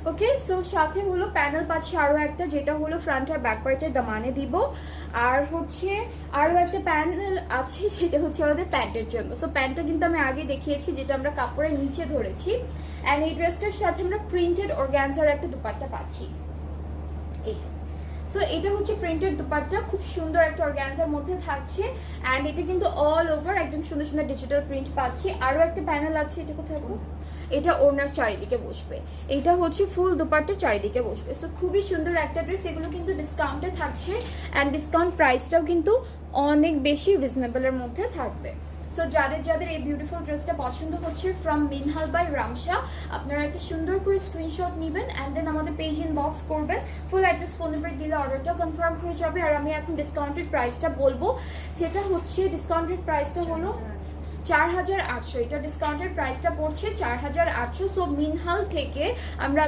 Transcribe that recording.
ওকে, so সাথে হলো panel পাচ্ছি আরও একটা, যেটা হলো ফ্রন্ট আর ব্যাক পার্টের দামানে দিব। আর হচ্ছে আরও একটা প্যানেল আছে, সেটা হচ্ছে আমাদের প্যান্টের জন্য। সো প্যান্টটা কিন্তু আমি আগে দেখিয়েছি, যেটা আমরা কাপড়ের নিচে ধরেছি। অ্যান্ড এই ড্রেসটার সাথে আমরা প্রিন্টেড অর্গানজার একটা দুপাট্টা পাচ্ছি, এই যে। সো এটা হচ্ছে প্রিন্টেড দুপাট্টা, খুব সুন্দর একটা অর্গানজার মধ্যে থাকছে। অ্যান্ড এটা কিন্তু অল ওভার একদম সুন্দর সুন্দর ডিজিটাল প্রিন্ট পাচ্ছি। আরও একটা প্যানেল আছে, এটা কোথায়, এটা ওড়নার চারিদিকে বসবে, এটা হচ্ছে ফুল দুপাট্টার চারিদিকে বসবে। সো খুবই সুন্দর একটা ড্রেস। এগুলো কিন্তু ডিসকাউন্টে থাকছে, অ্যান্ড ডিসকাউন্ট প্রাইসটাও কিন্তু অনেক বেশি রিজনেবলের মধ্যে থাকবে। সো যাদের যাদের এই বিউটিফুল ড্রেসটা পছন্দ হচ্ছে ফ্রম মিনহাল বাই রামশা, আপনারা একটা সুন্দর করে স্ক্রিনশট নেবেন অ্যান্ড দেন আমাদের পেজ ইনবক্স করবেন। ফুল অ্যাড্রেস ফোন নাম্বার দিলে অর্ডারটা কনফার্ম হয়ে যাবে। আর আমি এখন ডিসকাউন্টেড প্রাইসটা বলবো, সেটা হচ্ছে ডিসকাউন্টেড প্রাইসটা হলো 4800। এটা ডিসকাউন্টের প্রাইসটা পড়ছে 4800। সো মিনহাল থেকে আমরা